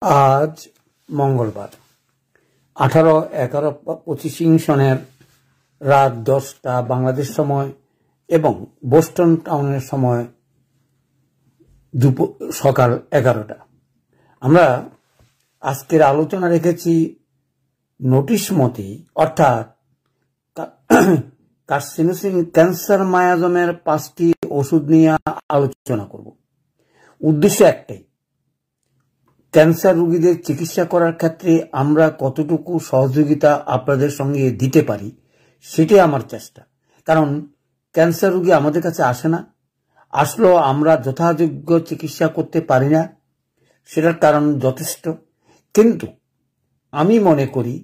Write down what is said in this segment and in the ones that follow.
আজ মঙ্গলবার 18/11/25 সনের রাত 10টা বাংলাদেশ সময় এবং বোস্টন টাউনের সময় সকাল 11টা। আমরা আজকের আলোচনা রেখেছি নোটিশ মতে, অর্থাৎ কার্সিনোসিন ক্যান্সার মায়াজমের 5টি ওষুধ নিয়ে আলোচনা করব। উদ্দেশ্য একটাই, ক্যান্সার রোগীদের চিকিৎসা করার ক্ষেত্রে আমরা কতটুকু সহযোগিতা আপনাদের সঙ্গে দিতে পারি সেটাই আমার চেষ্টা। কারণ ক্যান্সার রোগী আমাদের কাছে আসে না, আসলেও আমরা যথাযোগ্য চিকিৎসা করতে পারি না, সেটার কারণ যথেষ্ট। কিন্তু আমি মনে করি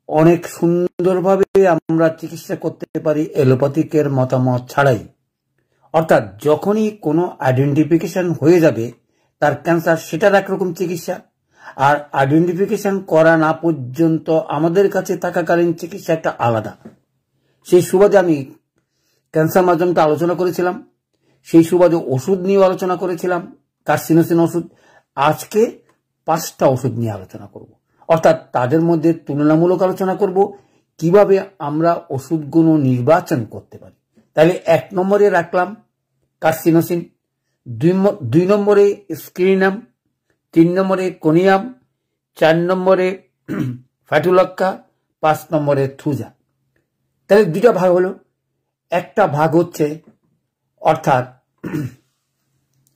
অনেক সুন্দরভাবে আমরা চিকিৎসা করতে পারি এলোপ্যাথিকের মতামত ছাড়াই। অর্থাৎ যখনই কোনো আইডেন্টিফিকেশন হয়ে যাবে তার ক্যান্সার, সেটার একরকম চিকিৎসা, আর আইডেন্টিফিকেশন করা না পর্যন্ত আমাদের কাছে থাকাকালীন চিকিৎসা একটা আলাদা। সেই সুবাদে আমি ক্যান্সার মাধ্যমটা আলোচনা করেছিলাম, সেই সুবাদে ওষুধ নিয়ে আলোচনা করেছিলাম, কার্সিনোসিন ওষুধ। আজকে 5টা ওষুধ নিয়ে আলোচনা করব, অর্থাৎ তাদের মধ্যে তুলনামূলক আলোচনা করব কিভাবে আমরা ওষুধগুলো নির্বাচন করতে পারি। তাহলে 1 নম্বরে রাখলাম কার্সিনোসিন, 2 নম্বরে স্ক্রিনাম, 3 নম্বরে কোনিয়াম, 4 নম্বরে ফ্যাটুলাক্কা, 5 নম্বরে থুজা। তাহলে 2টা ভাগ হলো। একটা ভাগ হচ্ছে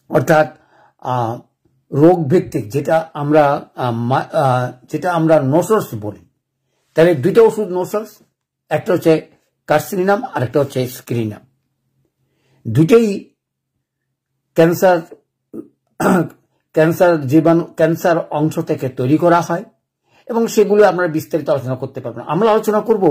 অর্থাৎ রোগ ভিত্তিক, যেটা আমরা নোসর্স বলি। তাহলে 2টা ওষুধ নোসর্স, একটা হচ্ছে কার্সিনাম আর একটা হচ্ছে স্ক্রিনাম। দুটেই ক্যান্সার অংশ থেকে তৈরি করা হয় এবং সেগুলো আমরা বিস্তারিত আলোচনা করতে পারবো না। আমরা আলোচনা করব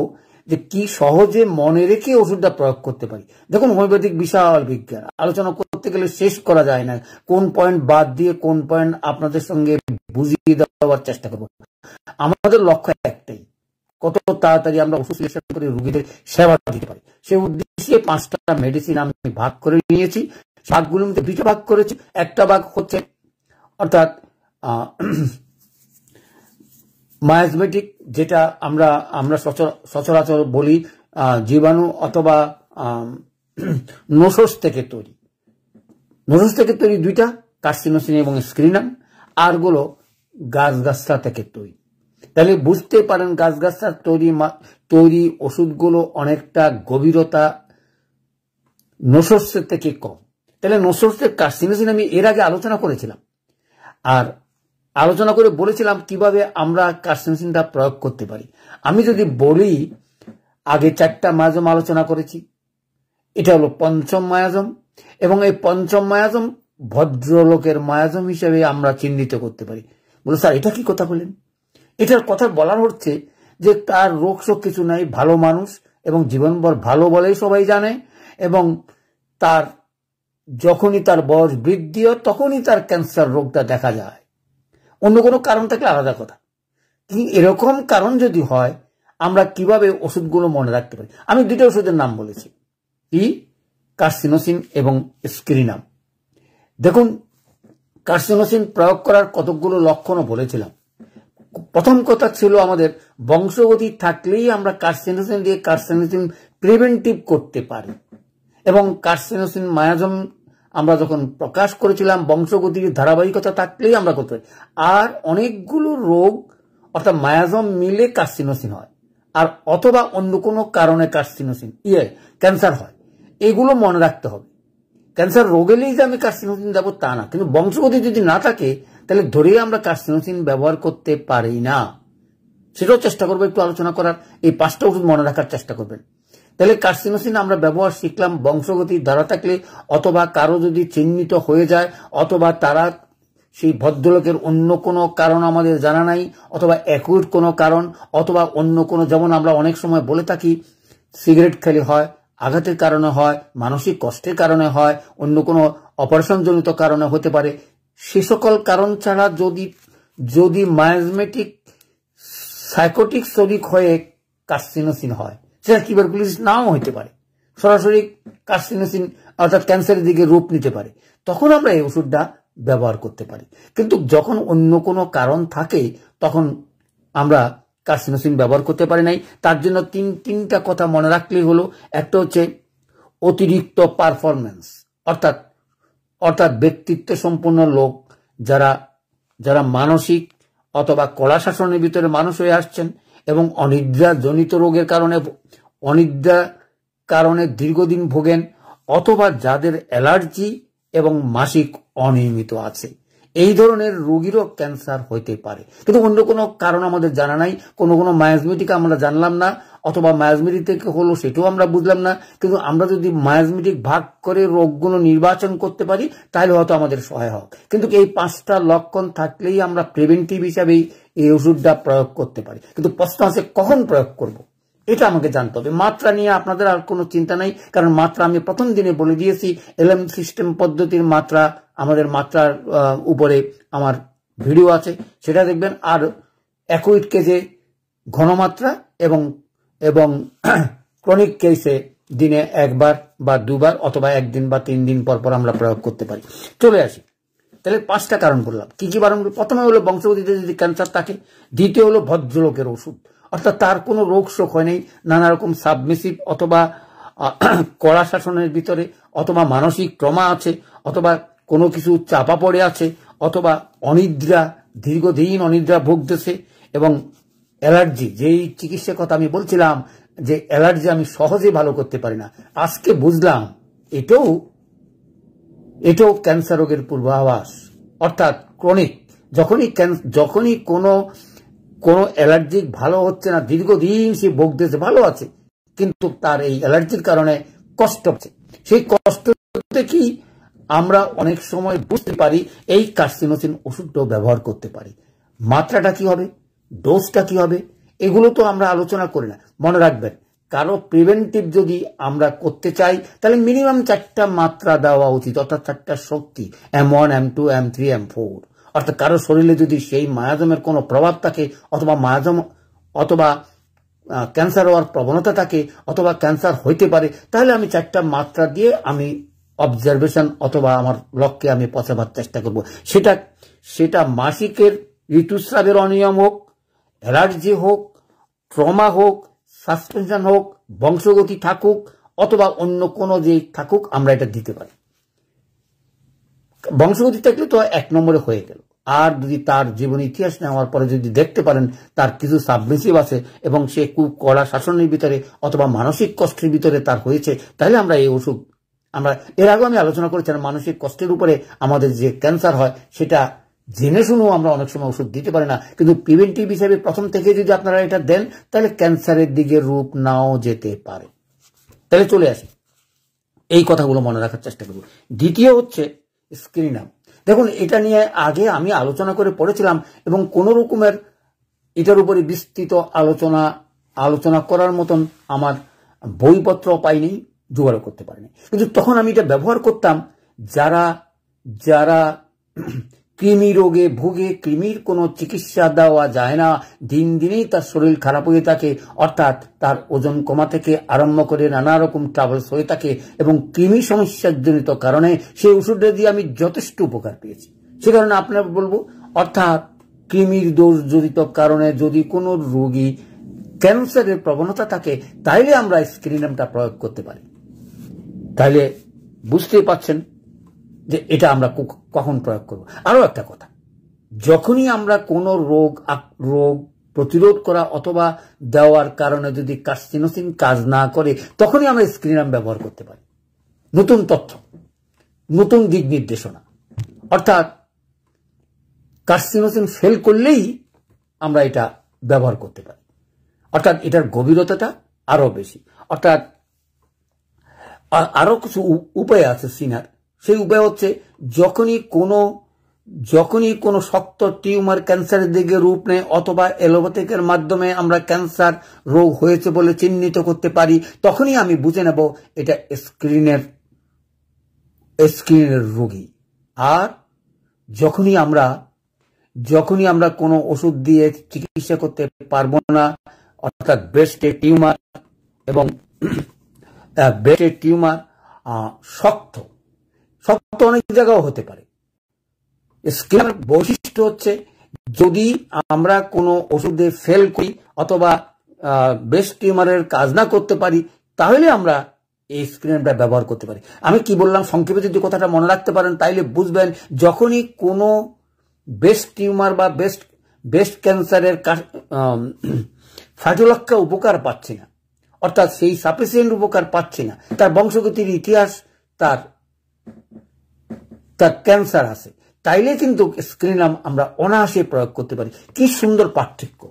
যে কি সহজে মনে রেখে ওষুধটা প্রয়োগ করতে পারি। দেখুন, হোমিওপ্যাথিক বিশাল বিজ্ঞান, আলোচনা করতে গেলে শেষ করা যায় না। কোন পয়েন্ট বাদ দিয়ে কোন পয়েন্ট আপনাদের সঙ্গে বুঝিয়ে দেওয়ার চেষ্টা করব। আমাদের লক্ষ্য একটাই, কত তাড়াতাড়ি আমরা ওষুধ সিলেকশন করে রোগীদের সেবা দিতে পারি। সেই উদ্দেশ্যে 5টা মেডিসিন আমি ভাগ করে নিয়েছি। ভাগগুলোর মধ্যে 2টা ভাগ করেছি। একটা ভাগ হচ্ছে অর্থাৎ মায়াজমেটিক, যেটা আমরা সচরাচর বলি জীবাণু অথবা নোসোস থেকে তৈরি। 2টা কার্সিনোসিন এবং স্ক্রিনাম, আরগুলো গাছগাছরা থেকে তৈরি। তাহলে বুঝতে পারেন গাছগাছরার তৈরি ওষুধগুলো অনেকটা গভীরতা নোসোর্সের থেকে কম। তাহলে নোসোর্সের কার্সিনোসিন আমি এর আগে আলোচনা করেছিলাম, আর আলোচনা করে বলেছিলাম কিভাবে আমরা কার্সিনোসিনটা প্রয়োগ করতে পারি। আমি যদি বলি, আগে 4টা মায়াজম আলোচনা করেছি, এটা হলো 5ম মায়াজম, এবং এই 5ম মায়াজম ভদ্রলোকের মায়াজম হিসেবে আমরা চিহ্নিত করতে পারি। বলে, স্যার এটা কি কথা বলেন? এটার কথা বলার হচ্ছে যে তার রোগ শোক কিছু নাই, ভালো মানুষ এবং জীবনভর ভালো বলেই সবাই জানে, এবং তার যখনই তার বয়স বৃদ্ধি হয় তখনই তার ক্যান্সার রোগটা দেখা যায়। অন্য কোনো কারণ থাকলে আলাদা কথা, কিন্তু এরকম কারণ যদি হয় আমরা কিভাবে ওষুধগুলো মনে রাখতে পারি। আমি 2টা ওষুধের নাম বলেছি, কার্সিনোসিন এবং স্ক্রিনাম। দেখুন, কার্সিনোসিন প্রয়োগ করার কতগুলো লক্ষণও বলেছিলাম। প্রথম কথা ছিল আমাদের বংশগতি থাকলেই আমরা কার্সিনোসিন দিয়ে কার্সিনোসিন প্রিভেন্টিভ করতে পারি, এবং কার্সিনোসিন মায়াজম আমরা যখন প্রকাশ করেছিলাম বংশগতির ধারাবাহিকতা থাকলেই আমরা করতে পারি। আর অনেকগুলো রোগ অর্থাৎ মায়াজম মিলে কার্সিনোসিন হয়, আর অথবা অন্য কোনো কারণে কার্সিনোসিন ক্যান্সার হয়। এগুলো মনে রাখতে হবে। ক্যান্সার রোগ এলেই যে আমি কার্সিনোসিন দেবো তা না, কিন্তু বংশগতি যদি না থাকে তাহলে ধরেই আমরা কার্সিনোসিন ব্যবহার করতে পারি না। সেটাও চেষ্টা করবো একটু আলোচনা করার। এই 5টা ওষুধ মনে রাখার চেষ্টা করবেন। তাহলে কার্সিনোসিন আমরা ব্যবহার শিখলাম বংশগতির দ্বারা থাকলে, অথবা কারো যদি চিহ্নিত হয়ে যায়, অথবা তারা সেই ভদ্রলোকের অন্য কোনো কারণ আমাদের জানা নাই, অথবা অ্যাকুট কোনো কারণ, অথবা অন্য কোনো, যেমন আমরা অনেক সময় বলে থাকি সিগারেট খেলে হয়, আঘাতের কারণে হয়, মানসিক কষ্টের কারণে হয়, অন্য কোনো অপারেশনজনিত কারণে হতে পারে। সে সকল কারণ ছাড়া যদি মায়াজমেটিক সাইকোটিক শরিক হয়ে কার্সিনোসিন হয়, সেটা টিউবারকুলোসিস নাও হতে পারে, সরাসরি কার্সিনোসিন অর্থাৎ ক্যান্সারের দিকে রূপ নিতে পারে, তখন আমরা এই ওষুধটা ব্যবহার করতে পারি। কিন্তু যখন অন্য কোনো কারণ থাকে তখন আমরা কার্সিনোসিন ব্যবহার করতে পারি নাই। তার জন্য তিনটা কথা মনে রাখলেই হলো। একটা হচ্ছে অতিরিক্ত পারফরমেন্স, অর্থাৎ ব্যক্তিত্ব সম্পন্ন লোক যারা যারা মানসিক অথবা কড়া শাসনের ভিতরে মানুষ হয়ে আসছেন এবং অনিদ্রা জনিত রোগের কারণে দীর্ঘদিন ভোগেন, অথবা যাদের অ্যালার্জি এবং মাসিক অনিয়মিত আছে, এই ধরনের রোগীরও ক্যান্সার হইতে পারে। কিন্তু অন্য কোনো কারণ আমাদের জানা নাই, কোনো মায়াজমেটিক আমরা জানলাম না, অথবা মায়াজমেটিক থেকে হলো সেটাও আমরা বুঝলাম না। কিন্তু আমরা যদি মায়াজমেটিক ভাগ করে রোগগুলো নির্বাচন করতে পারি তাহলে হয়তো আমাদের সহায় হোক। কিন্তু এই 5টা লক্ষণ থাকলেই আমরা প্রিভেন্টিভ হিসাবে এই ওষুধটা প্রয়োগ করতে পারি। কিন্তু প্রশ্ন আছে কখন প্রয়োগ করব, এটা আমাকে জানতে হবে। মাত্রা নিয়ে আপনাদের আর কোনো চিন্তা নাই, কারণ মাত্রা আমি প্রথম দিনে বলে দিয়েছি। এলএম সিস্টেম পদ্ধতির মাত্রা, আমাদের মাত্রার উপরে আমার ভিডিও আছে, সেটা দেখবেন। আর অ্যাকুইট কেসে ঘনমাত্রা এবং ক্রনিক কেসে দিনে 1বার বা 2বার অথবা 1 দিন বা 3 দিন পর পর আমরা প্রয়োগ করতে পারি। চলে আসি, তাহলে 5টা কারণ বললাম। কি কি কারণ? প্রথমে হলো বংশগতিতে যদি ক্যান্সার থাকে। দ্বিতীয় হলো ভদ্রলোকের ওষুধ, অর্থাৎ তার কোনো রোগ শোক হয় নাই, নানা রকম সাবমিসিভ অথবা কড়া শাসনের ভিতরে, অথবা মানসিক ট্রমা আছে, অথবা কোনো কিছু চাপা পড়ে আছে, অথবা অনিদ্রা, দীর্ঘদিন অনিদ্রা ভুগতেছে, এবং অ্যালার্জি, যেই চিকিৎসার কথা আমি বলছিলাম যে অ্যালার্জি আমি সহজে ভালো করতে পারি না, আজকে বুঝলাম এটাও ক্যান্সার রোগের পূর্বাভাস। অর্থাৎ ক্রনিক, যখনই কোনো অ্যালার্জিক ভালো হচ্ছে না, দীর্ঘদিন সে ভুগতেছে, ভালো আছে কিন্তু তার এই অ্যালার্জির কারণে কষ্ট হচ্ছে, সেই কষ্ট কি আমরা অনেক সময় বুঝতে পারি, এই কার্সিনোসিন ওষুধটাও ব্যবহার করতে পারি। মাত্রাটা কি হবে, ডোজটা কি হবে, এগুলো তো আমরা আলোচনা করি না। মনে রাখবেন, কারো প্রিভেন্টিভ যদি আমরা করতে চাই তাহলে মিনিমাম 4টা মাত্রা দেওয়া উচিত, অর্থাৎ 4টা শক্তি, M1, M2, M3, M4। অর্থাৎ কারো শরীরে যদি সেই মায়াজমের কোনো প্রভাব থাকে, অথবা মায়াজম অথবা ক্যান্সার হওয়ার প্রবণতা থাকে, অথবা ক্যান্সার হইতে পারে, তাহলে আমি 4টা মাত্রা দিয়ে আমি অবজারভেশন অথবা আমার লক্ষ্যে আমি পৌঁছাবার চেষ্টা করব। সেটা মাসিকের ঋতুস্রাবের অনিয়ম হোক, অ্যালার্জি হোক, ট্রমা হোক, সাসপেনশন হোক, বংশগতি থাকুক, অথবা অন্য কোনো যে থাকুক, আমরা এটা দিতে পারি। বংশগতি থাকলে তো 1 নম্বরে হয়ে গেল। আর যদি তার জীবন ইতিহাস নেওয়ার পরে যদি দেখতে পারেন তার কিছু সাবমিসিভ আছে এবং সে খুব কড়া শাসনের ভিতরে অথবা মানসিক কষ্টের ভিতরে তার হয়েছে, তাহলে আমরা এই ওষুধ, আমরা এর আগে আমি আলোচনা করেছিলাম মানসিক কষ্টের উপরে আমাদের যে ক্যান্সার হয় সেটা জেনে শুনেও আমরা অনেক সময় ওষুধ দিতে পারি না। কিন্তু প্রিভেন্টিভ হিসেবে প্রথম থেকে যদি আপনারা এটা দেন তাহলে ক্যান্সারের দিকে রূপ নাও যেতে পারে। তাহলে চলে আসি, এই কথাগুলো মনে রাখার চেষ্টা করব। দ্বিতীয় হচ্ছে স্ক্রিনাম। দেখুন, এটা নিয়ে আগে আমি আলোচনা করে পড়েছিলাম এবং কোন রকমের এটার উপরে বিস্তৃত আলোচনা করার মতন আমার বইপত্র পাইনি, জোগাড় করতে পারিনি। কিন্তু তখন আমি এটা ব্যবহার করতাম যারা কৃমি রোগে ভুগে, কৃমির কোনো চিকিৎসা দেওয়া যায় না, দিন দিনেই তার শরীর খারাপ হয়ে থাকে, অর্থাৎ তার ওজন কমা থেকে আরম্ভ করে নানা রকম ট্রাভেলস হয়ে থাকে, এবং কৃমি সমস্যার জনিত কারণে সেই ওষুধটা দিয়ে আমি যথেষ্ট উপকার পেয়েছি। সে কারণে আপনার বলবো, অর্থাৎ কৃমির দোষ জড়িত কারণে যদি কোনো রোগী ক্যান্সারের প্রবণতা থাকে তাইলে আমরা স্ক্রিনামটা প্রয়োগ করতে পারি। তাইলে বুঝতেই পাচ্ছেন যে এটা আমরা কখন প্রয়োগ করব। আরো একটা কথা, যখনই আমরা কোনো রোগ প্রতিরোধ করা অথবা দেওয়ার কারণে যদি কার্সিনোসিন কাজ না করে, তখনই আমরা স্ক্রিনাম ব্যবহার করতে পারি। নতুন তথ্য, নতুন দিক নির্দেশনা, অর্থাৎ কার্সিনোসিন ফেল করলেই আমরা এটা ব্যবহার করতে পারি। অর্থাৎ এটার গভীরতাটা আরো বেশি। অর্থাৎ আরো কিছু উপায় আছে সিনার। সেই উপায় হচ্ছে যখনই কোনো শক্ত টিউমার ক্যান্সারের দিকে রূপ নেয় অথবা অ্যালোপ্যাথিকের মাধ্যমে আমরা ক্যান্সার রোগ হয়েছে বলে চিহ্নিত করতে পারি, তখনই আমি বুঝে নেব এটা স্ক্রিনের রোগী। আর যখনই আমরা কোনো ওষুধ দিয়ে চিকিৎসা করতে পারবো না, অর্থাৎ ব্রেস্টের টিউমার এবং ব্রেস্টের টিউমার শক্ত অনেক জায়গাও হতে পারে, স্ক্রিনের বৈশিষ্ট্য হচ্ছে যদি আমরা কোনো ওষুধে ফেল করি অথবা ব্রেস্ট টিউমারের কাজ না করতে পারি তাহলে আমরা এই স্ক্রিনটা ব্যবহার করতে পারি। আমি কি বললাম সংক্ষেপে যদি কথাটা মনে রাখতে পারেন তাইলে বুঝবেন, যখনই কোনো ব্রেস্ট টিউমার বা ব্রেস্ট ক্যান্সারের ফাটলক্ষা উপকার পাচ্ছি না, অর্থাৎ সেই সাফিসিয়েন্ট উপকার পাচ্ছি না, তার বংশগতির ইতিহাস, তার ক্যান্সার আছে, তাইলে কিন্তু স্ক্রিনাম আমরা অনায়াসে প্রয়োগ করতে পারি। কি সুন্দর পার্থক্য!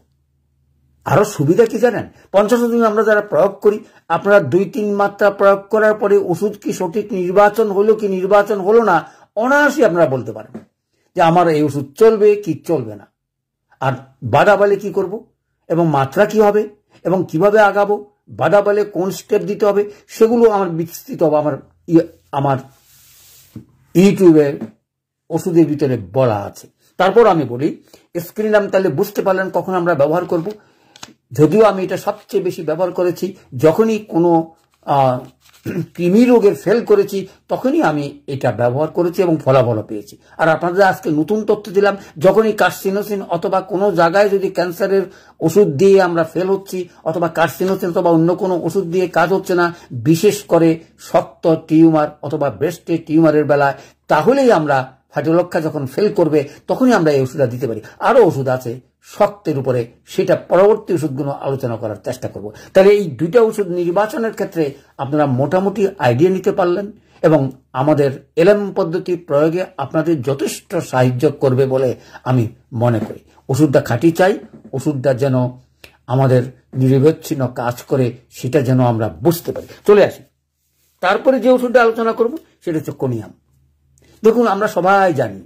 আরো সুবিধা কি জানেন? 50 দিন আমরা যারা প্রয়োগ করি, আপনারা 2-3 মাত্রা প্রয়োগ করার পরে ওষুধ কি সঠিক নির্বাচন হলো কি নির্বাচন হলো না অনায়াসে আপনারা বলতে পারেন যে আমার এই ওষুধ চলবে কি চলবে না, আর বাধা বলে কি করব এবং মাত্রা কি হবে এবং কিভাবে আগাবো, বাধা বলে কোন স্টেপ দিতে হবে, সেগুলো আমার বিস্তৃত হবে আমার ইউটিউবে ওষুধের ভিতরে বলা আছে। তারপর আমি বলি স্ক্রিনাম তাহলে বুঝতে পারলেন কখন আমরা ব্যবহার করব। যদিও আমি এটা সবচেয়ে বেশি ব্যবহার করেছি যখনই কোনো কৃমি রোগের ফেল করেছি, তখনই আমি এটা ব্যবহার করেছি এবং ফলাফল পেয়েছি। আর আপনাদের আজকে নতুন তথ্য দিলাম, যখনই কার্সিনোসিন অথবা কোনো জায়গায় যদি ক্যান্সারের ওষুধ দিয়ে আমরা ফেল হচ্ছি অথবা কার্সিনোসিন অথবা অন্য কোনো ওষুধ দিয়ে কাজ হচ্ছে না, বিশেষ করে শক্ত টিউমার অথবা ব্রেস্টের টিউমারের বেলায়, তাহলেই আমরা ফাটলক্ষা যখন ফেল করবে তখনই আমরা এই ওষুধটা দিতে পারি। আরো ওষুধ আছে শক্তের উপরে, সেটা পরবর্তী ওষুধগুলো আলোচনা করার চেষ্টা করব। তাহলে এই দুইটা ওষুধ নির্বাচনের ক্ষেত্রে আপনারা মোটামুটি আইডিয়া নিতে পারলেন এবং আমাদের এলএম পদ্ধতি প্রয়োগে আপনাদের যথেষ্ট সাহায্য করবে বলে আমি মনে করি। ওষুধটা খাঁটি চাই, ওষুধটা যেন আমাদের নিরবিচ্ছিন্ন কাজ করে সেটা যেন আমরা বুঝতে পারি। চলে আসি, তারপরে যে ওষুধটা আলোচনা করব সেটা হচ্ছে কোনিয়াম। দেখুন, আমরা সবাই জানি,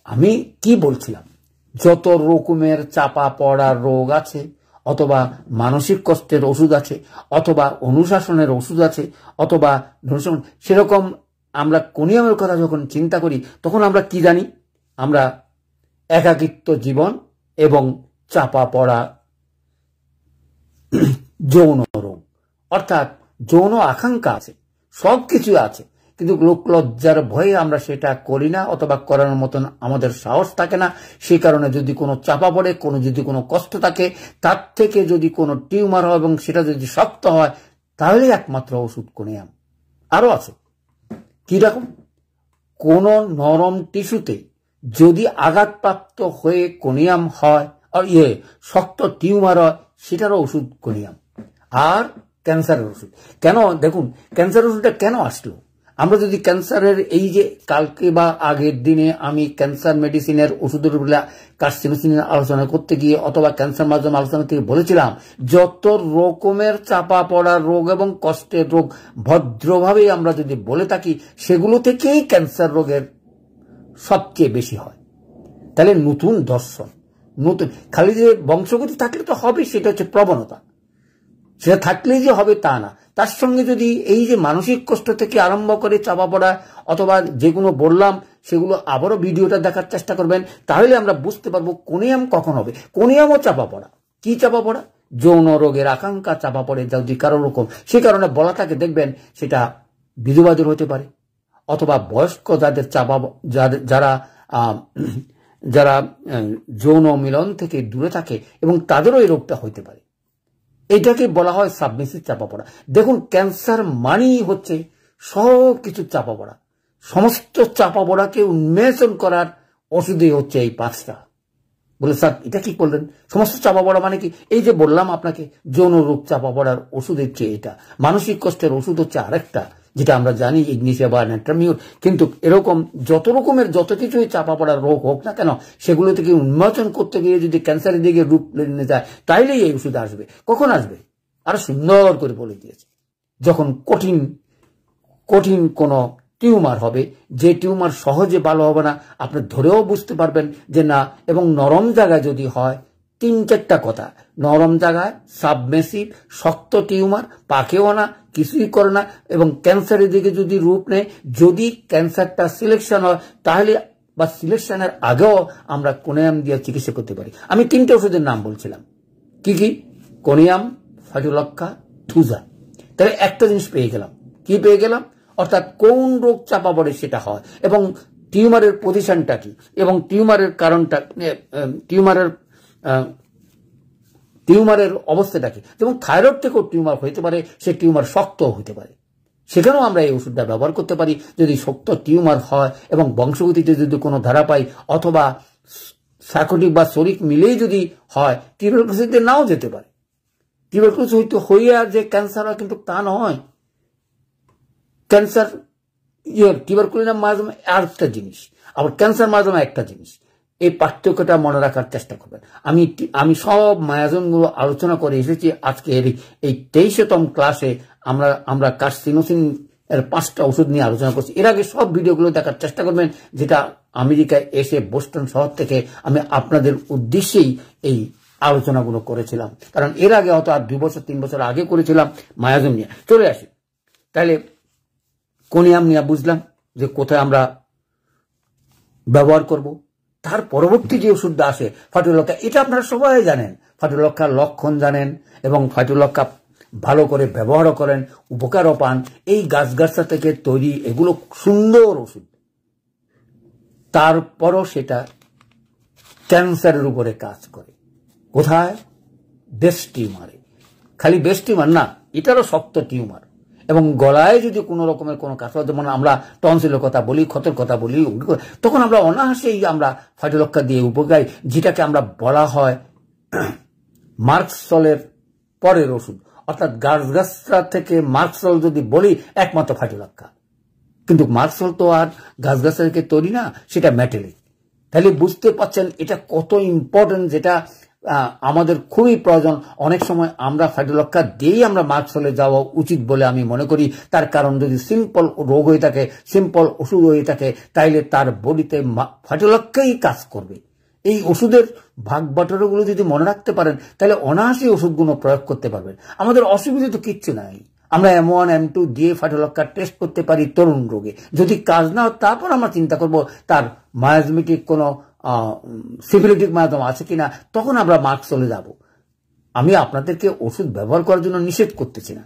আমি কি বলছিলাম, যত রকমের চাপা পড়ার রোগ আছে অথবা মানসিক কষ্টের ওষুধ আছে অথবা অনুশাসনের ওষুধ আছে অথবা সেরকম আমরা কোনিয়ামের কথা যখন চিন্তা করি তখন আমরা কি জানি, আমরা একাকিত্ব জীবন এবং চাপা পড়া যৌন রোগ, অর্থাৎ যৌন আকাঙ্ক্ষা আছে, সবকিছু আছে, কিন্তু লোক লজ্জার ভয়ে আমরা সেটা করি না অথবা করানোর মতন আমাদের সাহস থাকে না। সেই কারণে যদি কোনো চাপা পড়ে, যদি কোনো কষ্ট থাকে, তার থেকে যদি কোনো টিউমার হয় এবং সেটা যদি শক্ত হয়, তাহলে একমাত্র ওষুধ কোনিয়াম। আরো আছে, কি রকম? কোন নরম টিস্যুতে যদি আঘাতপ্রাপ্ত হয়ে কোনিয়াম হয় আর শক্ত টিউমার হয়, সেটারও ওষুধ কোনিয়াম। আর ক্যান্সারের ওষুধ কেন? দেখুন, ক্যান্সারের ওষুধটা কেন আসলো? আমরা যদি ক্যান্সারের এই যে কালকে বা আগের দিনে আমি ক্যান্সার মেডিসিনের ওষুধের কার্সিনোসিনের আলোচনা করতে গিয়ে অথবা ক্যান্সার মাধ্যমে আলোচনা থেকে বলেছিলাম, যত রকমের চাপা পড়ার রোগ এবং কষ্টের রোগ ভদ্রভাবে আমরা যদি বলে থাকি, সেগুলো থেকেই ক্যান্সার রোগের সবচেয়ে বেশি হয়। তাহলে নতুন দর্শন, নতুন খালি যে বংশগতি থাকলে তো হবে, সেটা হচ্ছে প্রবণতা, সেটা থাকলেই যে হবে তা না। তার সঙ্গে যদি এই যে মানসিক কষ্ট থেকে আরম্ভ করে চাপা পড়া অথবা যেগুলো বললাম সেগুলো আবারও ভিডিওটা দেখার চেষ্টা করবেন, তাহলে আমরা বুঝতে পারবো কোনিয়াম কখন হবে। কোনিয়ামও চাপা পড়া, কি চাপা পড়া? যৌন রোগের আকাঙ্ক্ষা চাপা পড়ে যদি কারো রকম, সে কারণে বলা থাকে দেখবেন সেটা বিধবাদের হতে পারে অথবা বয়স্ক যাদের চাপা, যারা যৌন মিলন থেকে দূরে থাকে এবং তাদেরও এই রোগটা হইতে পারে। এটাকে বলা হয় সাবমিসিভ চাপা পড়া। দেখুন, ক্যান্সার মানেই হচ্ছে সব কিছু চাপা পড়া, সমস্ত চাপা পড়াকে উন্মোচন করার ওষুধই হচ্ছে এই 5টা। বলে স্যার এটা কি করলেন? সমস্ত চাপা পড়া মানে কি? এই যে বললাম আপনাকে, যৌন রোগ চাপা পড়ার ওষুধ হচ্ছে এটা, মানসিক কষ্টের ওষুধ হচ্ছে আরেকটা, যেটা আমরা জানি ইগনিশিয়া বা ন্যাট্রামিউর। কিন্তু এরকম যত রকমের যত কিছুই চাপা পড়ার রোগ হোক না কেন, সেগুলো থেকে উন্মোচন করতে গিয়ে যদি ক্যান্সারের দিকে রূপ নিয়ে যায়, তাইলেই এই ওষুধ আসবে। কখন আসবে? আরো সুন্দর করে বলে দিয়েছে, যখন কঠিন কোনো টিউমার হবে, যে টিউমার সহজে ভালো হবে না, আপনি ধরেও বুঝতে পারবেন যে না। এবং নরম জায়গায় যদি হয়, 3-4টা কথা, নরম জায়গায়, সাবমেসিভ, শক্ত টিউমার, পাকেও না, কিছুই করে না, এবং ক্যান্সারের দিকে যদি রূপ নেয়, যদি ক্যান্সারটা সিলেকশন হয়, তাহলে বা সিলেকশনের আগেও আমরা কোনিয়াম দিয়ে চিকিৎসা করতে পারি। আমি 3টে ওষুধের নাম বলছিলাম, কি কি? কোনিয়াম, ফাটলক্ষা, থুজা। তাহলে একটা জিনিস পেয়ে গেলাম, কি পেয়ে গেলাম? অর্থাৎ কোন রোগ চাপা পড়ে সেটা হয় এবং টিউমারের পজিশনটা কি এবং টিউমারের কারণটা, টিউমারের অবস্থাটা কি। যেমন থাইরয়েড থেকেও টিউমার হইতে পারে, সে টিউমার শক্ত হতে পারে, সেখানেও আমরা এই ওষুধটা ব্যবহার করতে পারি যদি শক্ত টিউমার হয় এবং বংশগতিতে যদি কোনো ধারা পাই, অথবা সাইকোটিক বা শরিক মিলেই যদি হয়, টিউবারকুলোসিসে নাও যেতে পারে। টিউবারকুলোসিস হইয়া যে ক্যান্সার হয় কিন্তু তা নয়। ক্যান্সার টিউবারকুলিনাম মায়াজমা আরেকটা জিনিস, আবার ক্যান্সার মায়াজমা একটা জিনিস। এই পার্থক্যটা মনে রাখার চেষ্টা করবেন। আমি সব মায়াজমগুলো আলোচনা করে এসেছি। আজকে এই 23তম ক্লাসে আমরা কার্সিনোসিন এর 5টা ওষুধ নিয়ে আলোচনা করছি। এর আগে সব ভিডিওগুলো দেখার চেষ্টা করবেন, যেটা আমেরিকায় এসে বোস্টন শহর থেকে আমি আপনাদের উদ্দেশ্যেই এই আলোচনাগুলো করেছিলাম। কারণ এর আগে হয়তো আর 2 বছর 3 বছর আগে করেছিলাম মায়াজম নিয়ে। চলে আসি তাহলে কোনিয়াম নিয়ে বুঝলাম যে কোথায় আমরা ব্যবহার করব। তার পরবর্তী যে ওষুধটা আসে ফাটুলক্ষা, এটা আপনারা সবাই জানেন। ফাটুলক্ষার লক্ষণ জানেন এবং ফাটুলক্ষা ভালো করে ব্যবহারও করেন, উপকারও পান। এই গাছগাছরা থেকে তৈরি এগুলো সুন্দর ওষুধ। তারপরও সেটা ক্যান্সারের উপরে কাজ করে। কোথায়? ব্রেস্ট টিউমারে। খালি ব্রেস্ট টিউমার না, এটারও শক্ত টিউমার। এবং গলায় যদি কোনো রকমের কোনো কাজ হয়, যেমন আমরা টনসিলের কথা বলি, ক্ষতের কথা বলি, তখন আমরা অনায়াসেই আমরা ফাটুলক্ষা দিয়ে উপকারী, যেটাকে আমরা বলা হয় মার্কসলের পরের ওষুধ। অর্থাৎ গাছগাছরা থেকে মার্কসল যদি বলি, একমাত্র ফাটুলক্ষা। কিন্তু মার্কসল তো আর গাছগাছরা থেকে তৈরি না, সেটা মেটালিক। তাহলে বুঝতে পারছেন এটা কত ইম্পর্টেন্ট, যেটা আমাদের খুবই প্রয়োজন। অনেক সময় আমরা ফাটুলক্ষা দিয়েই আমরা মার্কসলে যাওয়া উচিত বলে আমি মনে করি। তার কারণ যদি সিম্পল রোগ হয়ে থাকে, সিম্পল ওষুধ হয়ে থাকে, তাইলে তার বডিতে ফাটুলক্ষাই কাজ করবে। এই ওষুধের ভাগ বাটোয়ারাগুলো যদি মনে রাখতে পারেন, তাহলে অনায়াসেই ওষুধগুলো প্রয়োগ করতে পারবেন। আমাদের অসুবিধা তো কিচ্ছু নাই। আমরা M1 M2 দিয়ে ফাটুলক্ষা টেস্ট করতে পারি তরুণ রোগে। যদি কাজ না হয়, তারপর আমরা চিন্তা করব তার মায়াজমেটিক কোনো সিফিলিটিক মায়াজম আছে কিনা, তখন আমরা মার্কসলে যাব। আমি আপনাদেরকে ওষুধ ব্যবহার করার জন্য নিষেধ করতেছি না,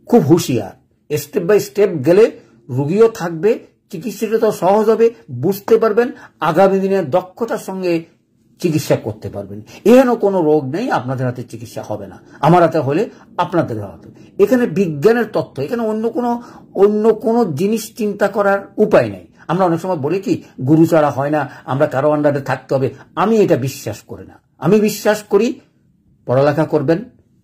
খুব হুঁশিয়ার। স্টেপ বাই স্টেপ গেলে রোগীও থাকবে, চিকিৎসাটা সহজ হবে, বুঝতে পারবেন, আগামী দিনে দক্ষতার সঙ্গে চিকিৎসা করতে পারবেন। এখানে কোনো রোগ নেই আপনাদের হাতে চিকিৎসা হবে না, আমার হাতে হলে আপনাদের হাতে। এখানে বিজ্ঞানের তত্ত্ব, এখানে অন্য কোনো জিনিস চিন্তা করার উপায় নেই। আমরা অনেক সময় বলি কি, গুরু ছাড়া হয় না, আমরা কারো আন্ডারে থাকতে হবে। আমি এটা বিশ্বাস করি না। আমি বিশ্বাস করি পড়ালেখা করবেন,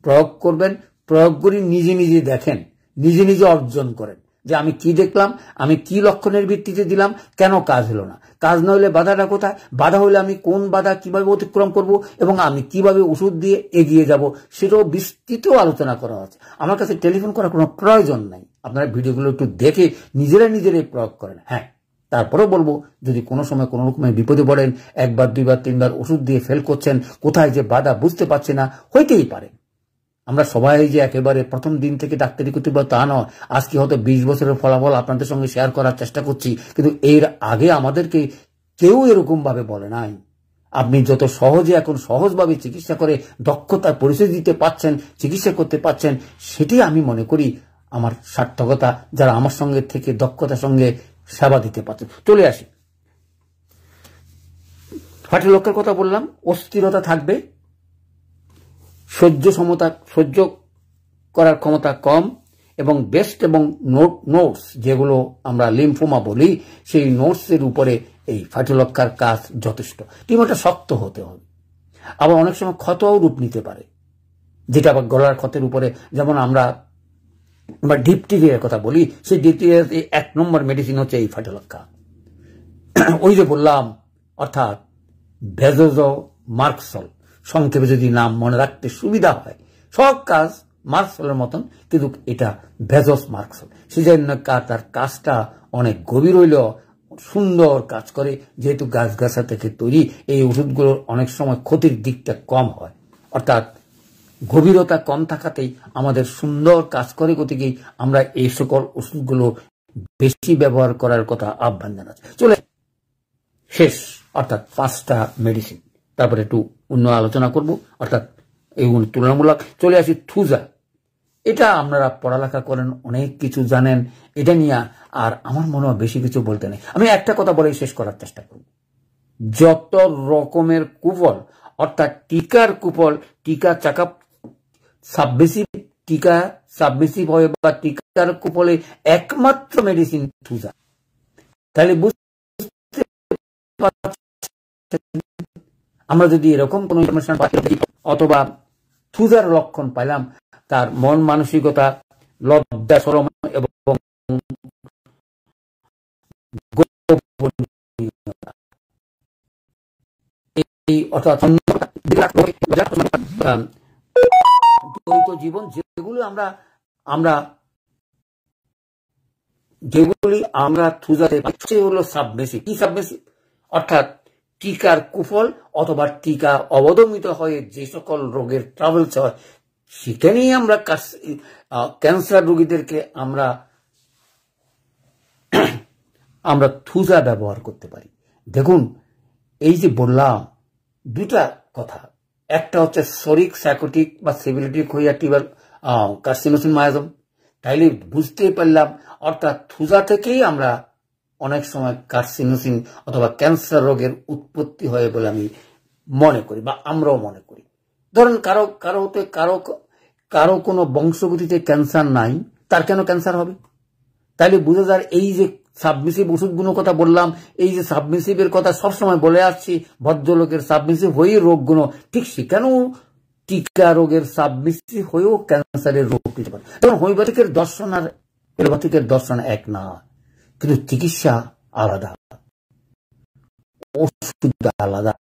প্রয়োগ করবেন, প্রয়োগ করি নিজে নিজে দেখেন, নিজে নিজে অর্জন করেন যে আমি কি দেখলাম, আমি কি লক্ষণের ভিত্তিতে দিলাম, কেন কাজ হলো না, কাজ না হলে বাধাটা কোথায়, বাধা হলে আমি কোন বাধা কিভাবে অতিক্রম করব এবং আমি কিভাবে ওষুধ দিয়ে এগিয়ে যাব, সেটাও বিস্তৃত আলোচনা করা আছে। আমার কাছে টেলিফোন করার কোনো প্রয়োজন নাই। আপনারা ভিডিওগুলো একটু দেখে নিজেরাই প্রয়োগ করেন। হ্যাঁ, তারপরেও বলবো, যদি কোনো সময় কোনো রকমের বিপদে পড়েন, 1 বার 2 বার 3 বার ওষুধ দিয়ে ফেল করছেন, কোথায় যে বাধা বুঝতে পারছে না, হইতেই পারে। আমরা সবাই যে একেবারে প্রথম দিন থেকে ডাক্তারি করতে পারবো তা নয়। আজকে হয়তো 20 বছরের ফলাফল আপনাদের সঙ্গে শেয়ার করার চেষ্টা করছি, কিন্তু এর আগে আমাদেরকে কেউ এরকম ভাবে বলে নাই। আপনি যত সহজে এখন সহজভাবে চিকিৎসা করে দক্ষতার পরিচয় দিতে পারছেন, চিকিৎসা করতে পারছেন, সেটি আমি মনে করি আমার সার্থকতা, যারা আমার সঙ্গে থেকে দক্ষতার সঙ্গে সেবা দিতে পারছেন। চলে আসি, ফাটুলক্ষার কথা বললাম। অস্থিরতা থাকবে, সহ্য করার ক্ষমতা কম, এবং বেস্ট এবং নোটস, যেগুলো আমরা লিম্ফোমা বলি, সেই নোটসের উপরে এই ফাটুলক্ষার কাজ যথেষ্ট। টিউমারটা শক্ত হতে হবে। আবার অনেক সময় ক্ষতও রূপ নিতে পারে, যেটা আবার গলার ক্ষতের উপরে, যেমন আমরা ডিপথেরিয়ার কথা বলি, সেই ডিপথেরিয়ার 1 নম্বর মেডিসিন হচ্ছে এই ফাটুলক্ষা। ওই যে বললাম, অর্থাৎ ভেজোজোমার্কসল, সংক্ষেপে যদি নাম মনে রাখতে সুবিধা হয়। সব কাজ মার্কসলের মতন, কিন্তু এটা ভেজোসমার্কসল। সেজন্য তার কাজটা অনেক গভীর হইলেও সুন্দর কাজ করে। যেহেতু গাছগাছা থেকে তৈরি, এই ওষুধগুলোর অনেক সময় ক্ষতির দিকটা কম হয়, অর্থাৎ গভীরতা কম থাকাতেই আমাদের সুন্দর কাজ করে। গতিকেই আমরা এই সকল ওষুধগুলো বেশি ব্যবহার করার কথা আহ্বান জানাচ্ছি। চলে শেষ, অর্থাৎ 5টা মেডিসিন, তারপরে একটু অন্য আলোচনা করব, অর্থাৎ এইগুলো তুলনামূলক। চলে আসি থুজা। এটা আপনারা পড়ালেখা করেন, অনেক কিছু জানেন। এটা নিয়ে আর আমার মনে হয় বেশি কিছু বলতে নেই। আমি একটা কথা বলেই শেষ করার চেষ্টা করব। যত রকমের কুফল, অর্থাৎ টিকার কুফল, টিকা চাকা সাবমিসিভ, টিকা সাবমিসিভ হয় বা টিকার কুফলে একমাত্র মেডিসিন থুজা। তাহলে বুঝতে পারছেন, আমরা যদি এরকম কোন ইনফরমেশন পাই অথবা থুজার লক্ষণ পাইলাম, তার মন মানসিকতা, লজ্জা শরম এবং জীবন যেগুলো আমরা থুজাতে পাচ্ছি হলো সাবমেসিভ। কি সাবমেসিভ? অর্থাৎ টিকার কুফল অথবা টিকা অবদমিত হয়ে যে সকল রোগের ট্রাভেলস হয়, সেখানেই আমরা ক্যান্সার রোগীদেরকে আমরা থুজা ব্যবহার করতে পারি। দেখুন, এই যে বললাম দুটা কথা, একটা হচ্ছে সরিক সাইকোটিক বা সিভিলিটিক হইয়া টিউবার কার্সিনোসিন মায়াজম, তাইলে বুঝতেই পারলাম অর্থাৎ থুজা থেকেই আমরা অনেক সময় কার্সিনোসিন অথবা ক্যান্সার রোগের উৎপত্তি হয় বলে আমি মনে করি বা আমরাও মনে করি। ধরেন কারো কোনো বংশগতিতে ক্যান্সার নাই, তার কেন ক্যান্সার হবে? তাইলে বোঝা যায় এই যে সাবমিসিভ ওষুধগুলোর কথা বললাম, এই যে সাবমিসিভের কথা সবসময় বলে আসছি, ভদ্রলোকের সাবমিসিভ হয়েই রোগগুলো, ঠিক সেখানেও টিকা রোগের সাবমিসিভ হয়েও ক্যান্সারের রোগ দিতে পারে। যেমন হোমিওপ্যাথিকের দর্শন আর এলোপ্যাথিকের দর্শন এক না, কিন্তু চিকিৎসা আলাদা, ওষুধ আলাদা,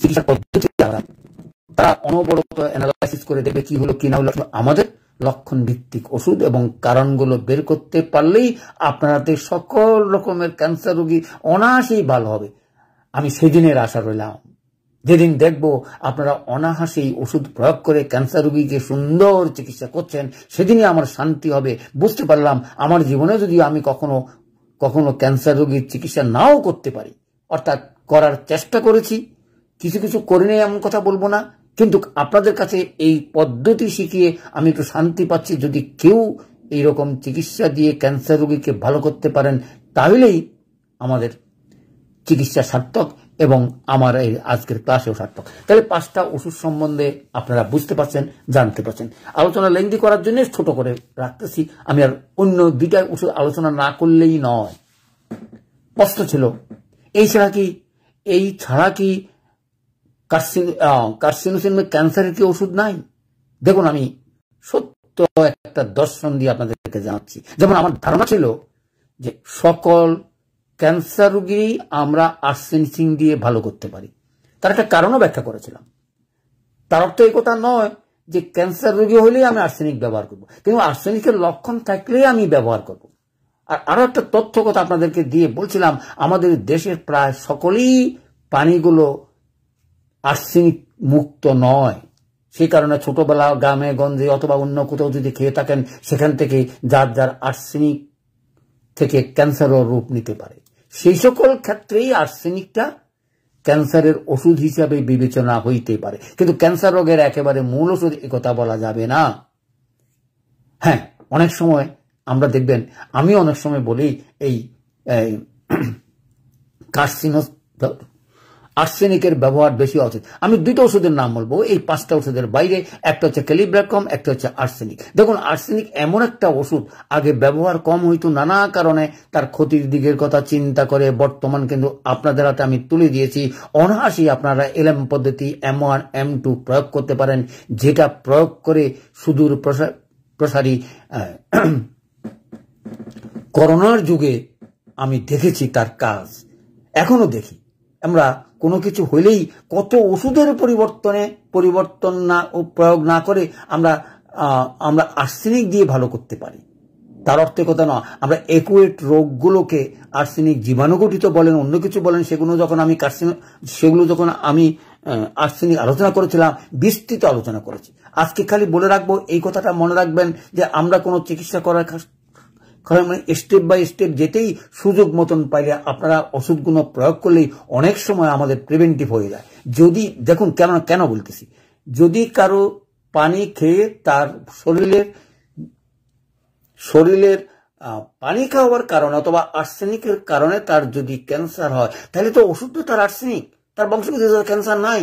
চিকিৎসা পদ্ধতি আলাদা। তারা অনবরত অ্যানালাইসিস করে দেখবে কি হলো কি না হলো। আমাদের লক্ষণ ভিত্তিক ওষুধ এবং কারণগুলো বের করতে পারলেই আপনাদের সকল রকমের ক্যান্সার রোগী অনায়াসেই ভালো হবে। আমি সেদিনের আশা রইলাম, যেদিন দেখব আপনারা অনায়াসেই ওষুধ প্রয়োগ করে ক্যান্সার রোগীকে সুন্দর চিকিৎসা করছেন, সেদিনই আমার শান্তি হবে। বুঝতে পারলাম আমার জীবনে যদি আমি কখনো ক্যান্সার রোগীর চিকিৎসা নাও করতে পারি, অর্থাৎ করার চেষ্টা করেছি, কিছু কিছু করিনি এমন কথা বলবো না, কিন্তু আপনাদের কাছে এই পদ্ধতি শিখিয়ে আমি একটু শান্তি পাচ্ছি। যদি কেউ এইরকম চিকিৎসা দিয়ে ক্যান্সার রোগীকে ভালো করতে পারেন, তাহলেই আমাদের চিকিৎসা সার্থক এবং আমার এই আজকের ক্লাসেও সার্থক। তাহলে 5টা ওষুধ সম্বন্ধে আপনারা বুঝতে পারছেন, জানতে পারছেন। আলোচনা লেন্দি করার জন্য ছোট করে রাখতেছি। আমি আর অন্য 2টা ওষুধ আলোচনা না করলেই নয়। প্রশ্ন ছিল এই ছাড়া কি কার্সিনোসিন ক্যান্সারের কি ওষুধ নাই? দেখুন, আমি সত্য একটা দর্শন দিয়ে আপনাদেরকে জানাচ্ছি। যেমন আমার ধারণা ছিল যে সকল ক্যান্সার রোগী আমরা আর্সেনিক দিয়ে ভালো করতে পারি, তার একটা কারণও ব্যাখ্যা করেছিলাম। তার অর্থ এই কথা নয় যে ক্যান্সার রোগী হলেই আমি আর্সেনিক ব্যবহার করব, কিন্তু আর্সেনিকের লক্ষণ থাকলেই আমি ব্যবহার করব। আর আরো একটা তথ্য কথা আপনাদেরকে দিয়ে বলছিলাম, আমাদের দেশের প্রায় সকলেই পানিগুলো আর্সেনিক মুক্ত নয়। সেই কারণে ছোটবেলা গ্রামে গঞ্জে অথবা অন্য কোথাও যদি খেয়ে থাকেন, সেখান থেকে যার আর্সেনিক থেকে ক্যান্সারও রূপ নিতে পারে। সেই সকল ক্ষেত্রেই আর্সেনিকটা ক্যান্সারের ওষুধ হিসাবে বিবেচনা হইতে পারে, কিন্তু ক্যান্সার রোগের একেবারে মূল ওষুধ একথা বলা যাবে না। হ্যাঁ, অনেক সময় আমরা দেখবেন, আমি অনেক সময় বলি এই আর্সেনিকের ব্যবহার বেশি উচিত। আমি 2টা ওষুধের নাম বলবো এই 5টা ওষুধের বাইরে। একটা হচ্ছে ক্যালিব্র্যাকম, একটা হচ্ছে আর্সেনিক। দেখুন, আর্সেনিক এমন একটা ওষুধ, আগে ব্যবহার কম হইতো নানা কারণে, তার ক্ষতির দিকের কথা চিন্তা করে বর্তমান কিন্তু আপনাদের হাতে আমি তুলে দিয়েছি। অনায়াসেই আপনারা এলএম পদ্ধতি M1 M2 প্রয়োগ করতে পারেন, যেটা প্রয়োগ করে সুদূর প্রসারী করোনার যুগে আমি দেখেছি তার কাজ, এখনো দেখি। আমরা কোনো কিছু হইলেই কত ওষুধের পরিবর্তন না ও প্রয়োগ না করে আমরা আর্সেনিক দিয়ে ভালো করতে পারি। তার অর্থে কথা নয় আমরা একুয়েট রোগগুলোকে আর্সেনিক জীবাণুঘটিত বলেন, অন্য কিছু বলেন, সেগুলো যখন আমি আর্সেনিক আলোচনা করেছিলাম, বিস্তৃত আলোচনা করেছি। আজকে খালি বলে রাখবো, এই কথাটা মনে রাখবেন যে আমরা কোনো চিকিৎসা করার স্টেপ বাই স্টেপ যেতেই সুযোগ মতন পাইলে আপনারা ওষুধগুলো প্রয়োগ করলেই অনেক সময় আমাদের প্রিভেন্টিভ হয়ে যায়। যদি দেখুন, কেন বলতেছি, যদি কারো পানি খেয়ে তার শরীরের পানি খাওয়ার কারণে অথবা আর্সেনিকের কারণে তার যদি ক্যান্সার হয়, তাহলে তো ওষুধ তো তার আর্সেনিক, তার বংশগতিতে ক্যান্সার নাই।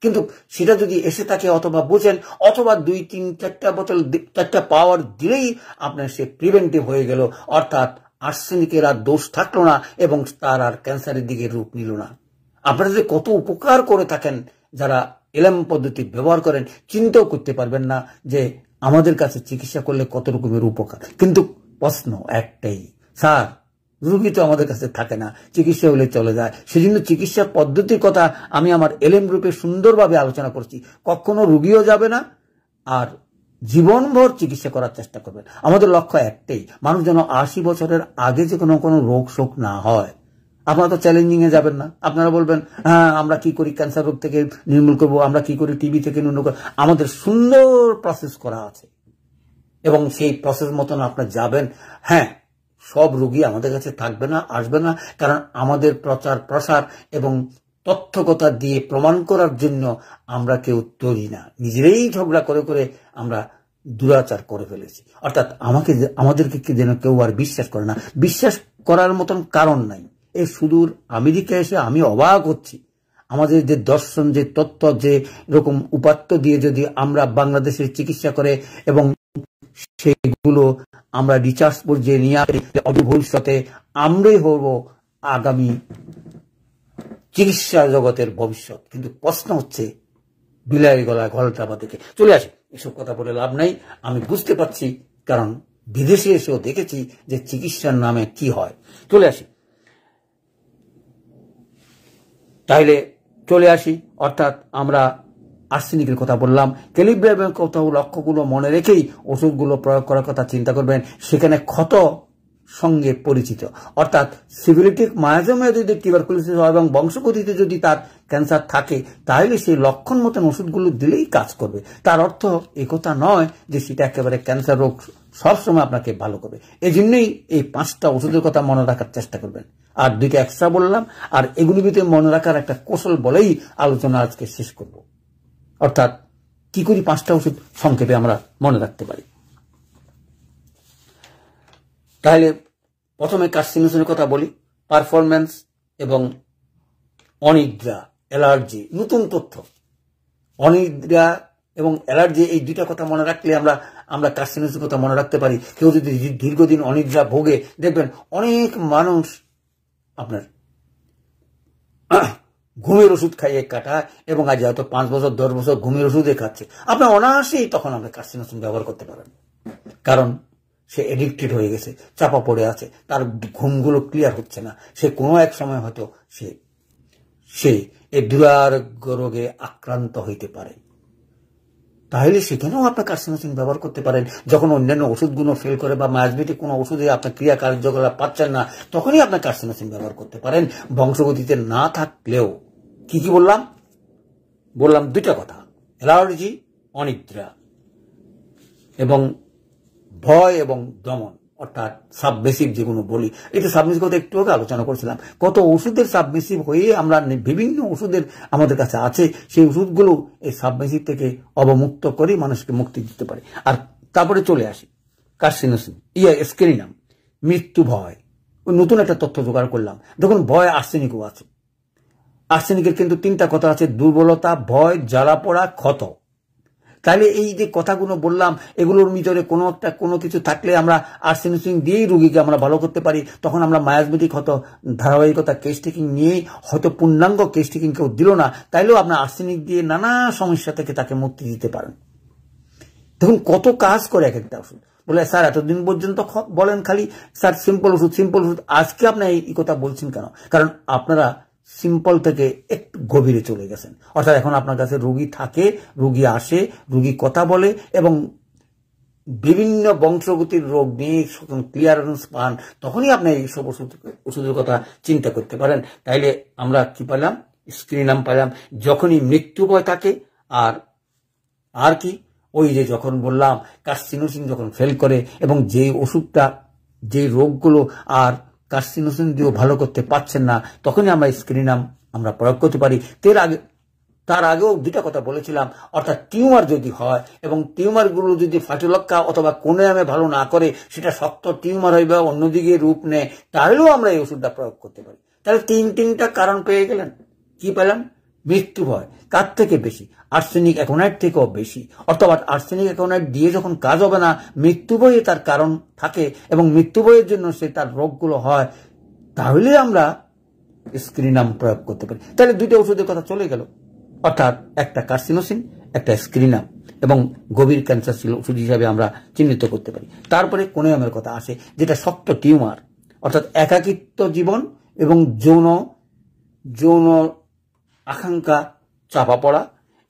কিন্তু সেটা যদি এসে থাকে অথবা বোঝেন, অথবা 2-3-4টা বোতল 4টা পাওয়ার দিলেই আপনার সে প্রিভেন্টিভ হয়ে গেল, অর্থাৎ আর্সেনিকের আর দোষ থাকলো না এবং তার আর ক্যান্সারের দিকে রূপ নিল না। আপনারা যে কত উপকার করে থাকেন যারা এলএম পদ্ধতি ব্যবহার করেন, চিন্তাও করতে পারবেন না যে আমাদের কাছে চিকিৎসা করলে কত রকমের উপকার। কিন্তু প্রশ্ন একটাই, স্যার রুগী তো আমাদের কাছে থাকে না, চিকিৎসা হলে চলে যায়। সেজন্য চিকিৎসা পদ্ধতির কথা আমি আমার এলএম গ্রুপে সুন্দরভাবে আলোচনা করছি। কখনো রুগীও যাবে না আর জীবনভর চিকিৎসা করার চেষ্টা করবেন। আমাদের লক্ষ্য একটাই, মানুষ যেন 80 বছরের আগে যে কোনো রোগ শোক না হয়। আপনারা তো চ্যালেঞ্জিং এ যাবেন না, আপনারা বলবেন হ্যাঁ আমরা কি করি ক্যান্সার রোগ থেকে নির্মূল করবো, আমরা কি করি টিবি থেকে নির্মূল করবো। আমাদের সুন্দর প্রসেস করা আছে এবং সেই প্রসেস মতন আপনারা যাবেন। হ্যাঁ, সব রোগী আমাদের কাছে থাকবে না, আসবে না, কারণ আমাদের প্রচার প্রসার এবং তথ্যকতা দিয়ে প্রমাণ করার জন্য আমরা কেউ তৈরি না। নিজেরাই ঝগড়া করে করে আমরা দুরাচার করে ফেলেছি। অর্থাৎ আমাদেরকে যেন কেউ আর বিশ্বাস করে না, বিশ্বাস করার মতন কারণ নাই। এই সুদূর আমেরিকা এসে আমি অবাক হচ্ছি, আমাদের যে দর্শন, যে তথ্য, যে এরকম উপাত্ত দিয়ে যদি আমরা বাংলাদেশের চিকিৎসা করে এবং সেগুলো আমরা রিসার্চ পর্যায়ে নিয়ে আসি, ভবিষ্যতে আমরাই হব আগামী চিকিৎসা জগতের ভবিষ্যৎ। কিন্তু প্রশ্ন হচ্ছে বিলাই গলা গলটা বাঁধে চলে আসে। এসব কথা বলে লাভ নাই, আমি বুঝতে পারছি, কারণ বিদেশে এসেও দেখেছি যে চিকিৎসার নামে কি হয়। চলে আসি, তাইলে চলে আসি। অর্থাৎ আমরা আর্সেনিকের কথা বললাম, ক্যালিব্রেশনের কথা, লক্ষ্যগুলো মনে রেখেই ওষুধগুলো প্রয়োগ করার কথা চিন্তা করবেন। সেখানে ক্ষত সঙ্গে পরিচিত, অর্থাৎ সিফিলিটিক মায়াজমে যদি টিউবারকুলোসিস হয় এবং বংশগতিতে যদি তার ক্যান্সার থাকে, তাহলে সেই লক্ষণ মতন ওষুধগুলো দিলেই কাজ করবে। তার অর্থ এই কথা নয় যে সেটা একেবারে ক্যান্সার রোগ সবসময় আপনাকে ভালো করবে। এই জন্যই এই 5টা ওষুধের কথা মনে রাখার চেষ্টা করবেন। আর 2টা এক্সট্রা বললাম, আর এগুলির ভিতরে মনে রাখার একটা কৌশল বলেই আলোচনা আজকে শেষ করব। অর্থাৎ কি করি 5টা ওষুধ সংক্ষেপে আমরা মনে রাখতে পারি। তাহলে প্রথমে কার্সিনোসিনের কথা বলি। পারফরম্যান্স এবং অনিদ্রা, অ্যালার্জি, নতুন তথ্য। অনিদ্রা এবং অ্যালার্জি, এই 2টা কথা মনে রাখলে আমরা কার্সিনোসিনের কথা মনে রাখতে পারি। কেউ যদি দীর্ঘদিন অনিদ্রা ভোগে, দেখবেন অনেক মানুষ আপনার ঘুমের ওষুধ খাইয়ে কাটায় এবং আজ হয়তো 5 বছর 10 বছর ঘুমের ওষুধে খাচ্ছে। আপনার অনায়াসেই তখন আপনি কার্সিনোসিন ব্যবহার করতে পারেন, কারণ সে এডিক্টেড হয়ে গেছে, চাপা পড়ে আছে, তার ঘুমগুলো ক্লিয়ার হচ্ছে না। সে কোনো এক সময় হয়তো সে এই দুরারোগ্য রোগে আক্রান্ত হইতে পারে। তাহলে সেখানেও আপনার কার্সিনোসিন ব্যবহার করতে পারেন। যখন অন্যান্য ওষুধগুলো ফেল করে বা মায়াজমেটিক কোনো ওষুধে আপনার ক্রিয়া কার্যকলাপ পাচ্ছেন না, তখনই আপনার কার্সিনোসিন ব্যবহার করতে পারেন। বংশগতিতে না থাকলেও কি বললাম 2টা কথা, অ্যালার্জি, অনিদ্রা এবং ভয় এবং দমন, অর্থাৎ সাবমিসিভ যেগুলো বলি। এটা সাবমিসিভ কথা একটু আগে আলোচনা করেছিলাম। কত ওষুধের সাবমিসিভ হয়ে আমরা বিভিন্ন ওষুধের আমাদের কাছে আছে, সেই ওষুধগুলো এই সাবমিসিভ থেকে অবমুক্ত করে মানুষকে মুক্তি দিতে পারে। আর তারপরে চলে আসি কার্সিনোসিন, স্ক্রিনাম, মৃত্যু ভয়। ওই নতুন একটা তথ্য জোগাড় করলাম। দেখুন, ভয় আর্সেনিকও আছে। আর্সেনিকের কিন্তু 3টা কথা আছে, দুর্বলতা, ভয়, জ্বালা পোড়া, ক্ষত। তাহলে এই যে কথাগুলো বললাম, এগুলোর ভিতরে কোনো কিছু থাকলে আমরা আর্সেনিক দিয়েই রোগীকে আমরা ভালো করতে পারি। তখন আমরা মায়াজমেটিক হয়তো ধারাবাহিকতা কেস টেকিং নিয়েই, হয়তো পূর্ণাঙ্গ কেস টেকিং কেউ দিল না, তাইলেও আপনার আর্সেনিক দিয়ে নানা সমস্যা থেকে তাকে মুক্তি দিতে পারেন। দেখুন কত কাজ করে এক একটা ওষুধ। বলে স্যার এতদিন পর্যন্ত বলেন খালি স্যার সিম্পল ওষুধ। আজকে আপনার এই কথা বলছেন কেন? কারণ আপনারা সিম্পল থেকে একটু গভীরে চলে গেছেন। অর্থাৎ এখন আপনার কাছে রোগী থাকে, রোগী আসে, রোগী কথা বলে এবং বিভিন্ন বংশগতির রোগ নিয়ে ক্লিয়ারেন্স পান, তখনই আপনি এইসব ওষুধের কথা চিন্তা করতে পারেন। তাইলে আমরা কি পেলাম? স্ক্রিনাম পেলাম। যখনই মৃত্যু ভয় থাকে, আর কি ওই যে যখন বললাম কার্সিনোসিন যখন ফেল করে এবং যে ওষুধটা, যে রোগগুলো আর কার্সিনোসিন দিয়েও ভালো করতে পারছেন না, তখনই আমরা স্ক্রিনাম আমরা প্রয়োগ করতে পারি। তার আগেও দুটা কথা বলেছিলাম, অর্থাৎ টিউমার যদি হয় এবং টিউমারগুলো যদি ফাটিলক্ষা অথবা কোনিয়ামে ভালো না করে, সেটা শক্ত টিউমার হয় বা অন্যদিকে রূপ নেয়, তাহলেও আমরা এই ওষুধটা প্রয়োগ করতে পারি। তাহলে তিনটা কারণ পেয়ে গেলেন। কি পেলাম? মৃত্যু ভয়। কার থেকে বেশি? আর্সেনিক অ্যাকোনাইট থেকেও বেশি। অর্থাৎ আর্সেনিক অ্যাকোনাইট দিয়ে যখন কাজ হবে না, মৃত্যু ভয়ে তার কারণ থাকে এবং মৃত্যু ভয়ের জন্য সে তার রোগগুলো হয়, তাহলে আমরা স্ক্রিনাম প্রয়োগ করতে পারি। তাহলে দুইটা ওষুধের কথা চলে গেল, অর্থাৎ একটা কার্সিনোসিন, একটা স্ক্রিনাম, এবং গভীর ক্যান্সার ছিল ওষুধ হিসাবে আমরা চিহ্নিত করতে পারি। তারপরে কোনিয়ামের কথা আসে, যেটা শক্ত টিউমার, অর্থাৎ একাকিত্ব জীবন এবং যৌন আকাঙ্ক্ষা চাপা পড়া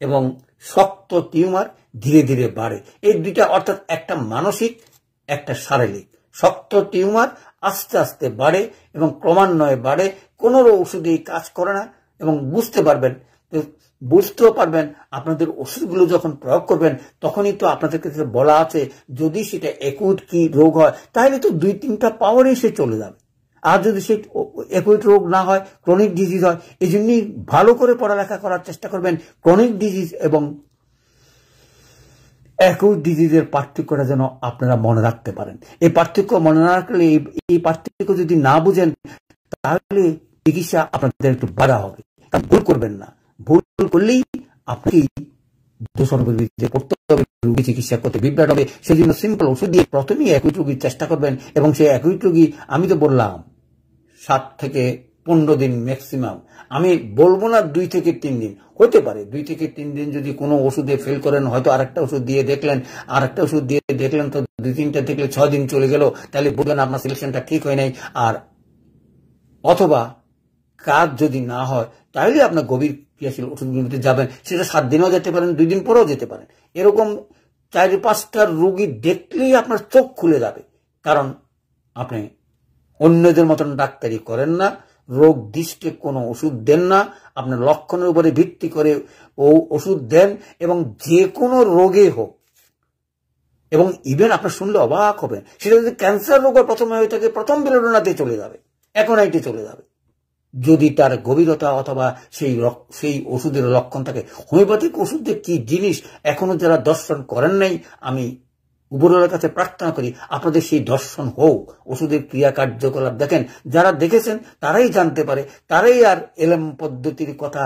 এবং শক্ত টিউমার ধীরে ধীরে বাড়ে। এই দুইটা, অর্থাৎ একটা মানসিক, একটা শারীরিক। শক্ত টিউমার আস্তে আস্তে বাড়ে এবং ক্রমান্বয়ে বাড়ে, কোনো ওষুধেই কাজ করে না। এবং বুঝতেও পারবেন আপনাদের ওষুধগুলো যখন প্রয়োগ করবেন, তখনই তো আপনাদের কাছে বলা আছে, যদি সেটা একুট কি রোগ হয়, তাহলে তো 2-3টা পাওয়ারে সে চলে যাবে। আর যদি সে একুইট রোগ না হয়, ক্রনিক ডিজিজ হয়, এই জন্যই ভালো করে পড়ালেখা করার চেষ্টা করবেন। ক্রনিক ডিজিজ এবং একুইট ডিজিজের পার্থক্যটা যেন আপনারা মনে রাখতে পারেন। এই পার্থক্য মনে না রাখলে, এই পার্থক্য যদি না বুঝেন, তাহলে চিকিৎসা আপনাদের একটু বাধা হবে। ভুল করবেন না, ভুল করলেই আপনি দূষণ পড়তে হবে, রোগী চিকিৎসা করতে বিভ্রাট হবে। সেই জন্য সিম্পল ওষুধ দিয়ে প্রথমেই একুইট রোগীর চেষ্টা করবেন। এবং সেই একুইট রোগী, আমি তো বললাম 7 থেকে 15 দিন ম্যাক্সিমাম, আমি বলবো না 2 থেকে 3 দিন, হতে পারে 2 থেকে 3 দিন যদি কোনো ওষুধে ফেল করেন, হয়তো আরেকটা ওষুধ দিয়ে দেখলেন, তো 2-3টা দেখলে 6 দিন চলে গেল, তাহলে বলবেন আপনার সিলেকশনটা ঠিক হয় নাই। আর অথবা কাজ যদি না হয়, তাহলে আপনার গভীর ক্রিয়াশীল ওষুধগুলোতে যাবেন। সেটা 7 দিনও যেতে পারেন, 2 দিন পরেও যেতে পারেন। এরকম 4-5টা রোগী দেখলেই আপনার চোখ খুলে যাবে, কারণ আপনি অন্যদের মতন ডাক্তারি করেন না, রোগ দৃষ্টে কোনো ওষুধ দেন না, আপনার লক্ষণের উপরে ভিত্তি করে ওষুধ দেন, এবং যে কোনো রোগে হোক। এবং ইভেন আপনার শুনলে অবাক হবেন, সেটা যদি ক্যান্সার রোগ প্রথমে হয়ে থাকে, প্রথম বেলোডোনাতে চলে যাবে, অ্যাকোনাইটে চলে যাবে, যদি তার গভীরতা অথবা সেই ওষুধের লক্ষণ থাকে। হোমিওপ্যাথিক ওষুধের কি জিনিস এখনো যারা দর্শন করেন নাই, আমি উপরওয়ালার কাছে প্রার্থনা করি আপনাদের সেই দর্শন হোক, ওষুধের ক্রিয়া কার্যকলাপ দেখেন। যারা দেখেছেন তারাই জানতে পারে, তারাই আর এলএম পদ্ধতির কথা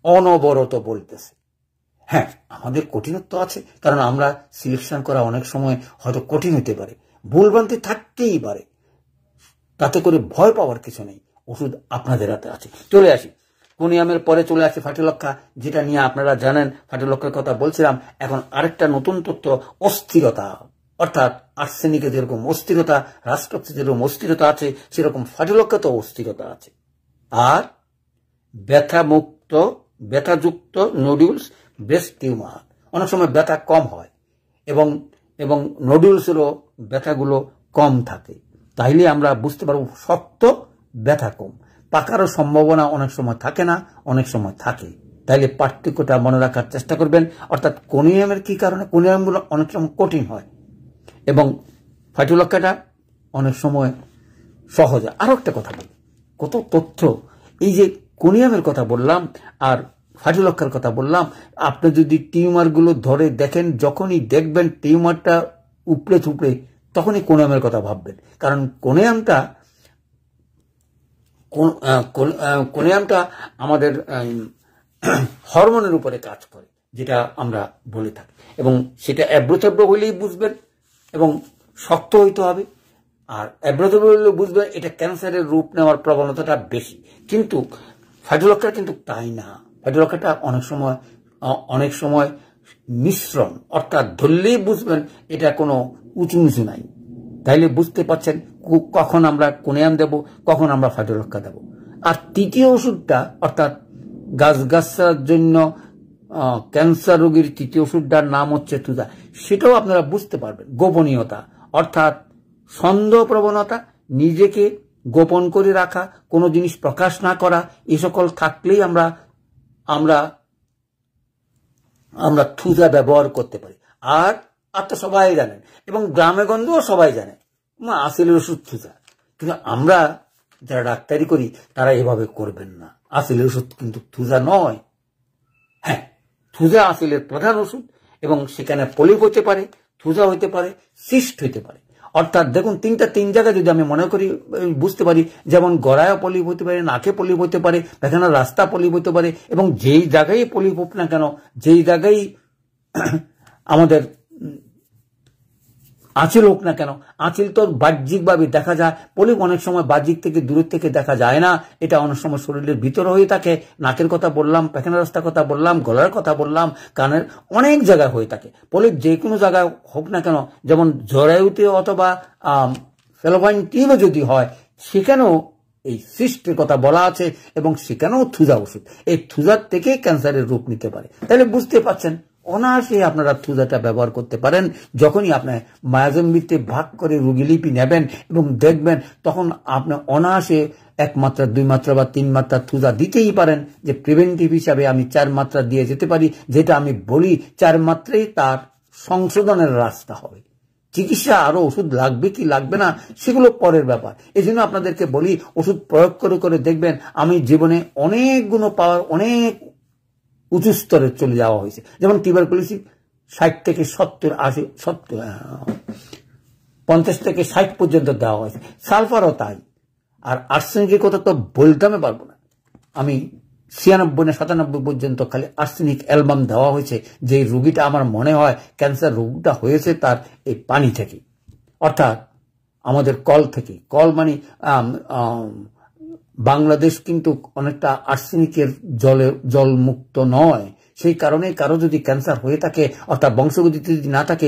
অনবরত বলতেছে। হ্যাঁ, আমাদের কঠিনত্ব আছে, কারণ আমরা সিলেকশন করা অনেক সময় হয়তো কঠিন হতে পারে, ভুলভ্রান্তি থাকতেই পারে, তাতে করে ভয় পাওয়ার কিছু নেই। ওষুধ আপনাদের হাতে আছে। চলে আসি কোনিয়ামের পরে, চলে আসি ফাটিলক্ষা, যেটা নিয়ে আপনারা জানেন, ফাটিলক্ষার কথা বলছিলাম। এখন আরেকটা নতুন তথ্য, অস্থিরতা। অর্থাৎ আর্সেনিকে যেরকম অস্থিরতা, রাষ্ট্রপতি যেরকম অস্থিরতা আছে, সেরকম ফাটিলক্ষাতেও অস্থিরতা আছে। আর ব্যথাযুক্ত নোডিউলস, ব্রেস্ট টিউমার, অনেক সময় ব্যথা কম হয় এবং নোডিউলসেরও ব্যথাগুলো কম থাকে। তাইলে আমরা বুঝতে পারবো শক্ত, ব্যথা কম। পাকারও সম্ভাবনা অনেক সময় থাকে না, অনেক সময় থাকে। তাইলে পার্থক্যটা মনে রাখার চেষ্টা করবেন। অর্থাৎ কোনিয়ামের কি কারণে, কোনিয়ামগুলো অনেক সময় কঠিন হয় এবং ফাটিলক্ষাটা অনেক সময় সহজ। আরো একটা কথা বলি, কত তথ্য। এই যে কোনিয়ামের কথা বললাম আর ফাটিলক্ষার কথা বললাম, আপনি যদি টিউমারগুলো ধরে দেখেন, যখনই দেখবেন টিউমারটা উপড়ে থুপড়ে, তখনই কোনিয়ামের কথা ভাববেন। কারণ কোনিয়ামটা আমাদের হরমোনের উপরে কাজ করে, যেটা আমরা বলে থাকি, এবং সেটা এবড়ো হইলেই বুঝবেন এবং শক্ত হইতে হবে। আর এবড়ো হইলে বুঝবেন এটা ক্যান্সারের রূপ নেওয়ার প্রবণতাটা বেশি। কিন্তু ফাটিলক্ষা কিন্তু তাই না। ফাটিলক্ষাটা অনেক সময় মিশ্রণ, অর্থাৎ ধরলেই বুঝবেন এটা কোনো উঁচু নিচু নাই। তাইলে বুঝতে পারছেন কখন আমরা কোনিয়াম দেব, কখন আমরা ফাটিলক্ষা দেব। আর তৃতীয় ওষুধটা, অর্থাৎ গাছগাছার জন্য ক্যান্সার রোগীর তৃতীয় ওষুধটার নাম হচ্ছে তুজা। সেটাও আপনারা বুঝতে পারবেন। গোপনীয়তা, অর্থাৎ সন্দেহ প্রবণতা, নিজেকে গোপন করে রাখা, কোনো জিনিস প্রকাশ না করা, এই সকল থাকলেই আমরা থুজা ব্যবহার করতে পারি। আর তো সবাই জানেন, এবং গ্রামে গঞ্জেও সবাই জানে, আসলের ওষুধ থুজা। কিন্তু আমরা যারা ডাক্তারি করি তারা এভাবে করবেন না। আসলের ওষুধ কিন্তু থুজা নয়। থুজা আসিলের প্রধান ওষুধ এবং সেখানে পলিপ হতে পারে, থুজা হইতে পারে, সিস্ট হইতে পারে। অর্থাৎ দেখুন তিন জায়গায় যদি আমি মনে করি বুঝতে পারি, যেমন গড়ায় পলিপ হতে পারে, নাকে পলিপ হতে পারে, পেছনের রাস্তা পলিপ হতে পারে, এবং যেই জায়গায় পলিপ হোক না কেন, যেই জায়গায় আমাদের আঁচিল হোক না কেন, আঁচিল তো বাহ্যিকভাবে দেখা যায়, পলিপ অনেক সময় বাহ্যিক থেকে দূরের থেকে দেখা যায় না, এটা অনেক সময় শরীরের ভিতরে হয়ে থাকে। নাকের কথা বললাম, পেছনের রাস্তার কথা বললাম, গলার কথা বললাম, কানের অনেক জায়গায় হয়ে থাকে পলিপ, যে কোনো জায়গায় হোক না কেন, যেমন জরায়ুতে অথবা ফেলোপাইন টিউবে যদি হয়, সেখানেও এই সিস্টের কথা বলা আছে এবং সেখানেও থুজা ওষুধ, এই থুজার থেকে ক্যান্সারের রূপ নিতে পারে। তাহলে বুঝতে পারছেন, অনায়াসে আপনারা থুজাটা ব্যবহার করতে পারেন। যখনই আপনার মায়াজম্বিতে ভাগ করে রোগীলিপি নেবেন এবং দেখবেন, তখন আপনি অনায়াসে 1 মাত্রা, 2 মাত্রা বা 3 মাত্রা থুজা দিতেই পারেন। যে প্রিভেন্টিভ হিসাবে আমি 4 মাত্রা দিয়ে যেতে পারি, যেটা আমি বলি 4 মাত্রাই তার সংশোধনের রাস্তা হবে। চিকিৎসা আরো ওষুধ লাগবে কি লাগবে না সেগুলো পরের ব্যাপার। এই জন্য আপনাদেরকে বলি, ওষুধ প্রয়োগ করে করে দেখবেন আমি জীবনে অনেক গুণ পাওয়ার, অনেক উঁচু স্তরে চলে যাওয়া হয়েছে। যেমন টিউবারকুলোসিস 60 থেকে 70, 80, 50 থেকে 60 পর্যন্ত দেওয়া হয়েছে। সালফারও তাই। আর আর্সেনিকের কথা তো বলতেই পারবো না, আমি 96 না 97 পর্যন্ত খালি আর্সেনিক অ্যালবাম দেওয়া হয়েছে। যে রোগীটা আমার মনে হয় ক্যান্সার রোগটা হয়েছে তার এই পানি থেকে, অর্থাৎ আমাদের কল থেকে। কল মানে বাংলাদেশ কিন্তু অনেকটা আর্সেনিকের জল মুক্ত নয়, সেই কারণে কারো যদি ক্যান্সার হয়ে থাকে, অর্থাৎ বংশগতিতে যদি না থাকে,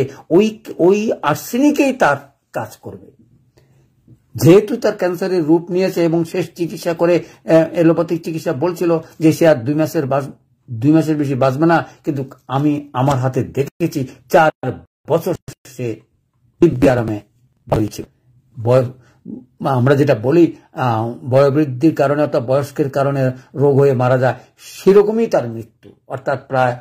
ওই আর্সেনিকেই তার কাজ করবে। যেহেতু তার ক্যান্সারের রূপ নিয়েছে এবং শেষ চিকিৎসা করে এলোপ্যাথিক চিকিৎসা বলছিল যে সে আর 2 মাসের বেশি বাঁচবে না, কিন্তু আমি আমার হাতে দেখেছি 4 বছর সে দিব্য আরামে বাঁচছে। আমরা যেটা বলি বয়োবৃদ্ধির কারণে অর্থাৎ বয়স্কের কারণে রোগ হয়ে মারা যায়, সেরকমই তার মৃত্যু। অর্থাৎ প্রায়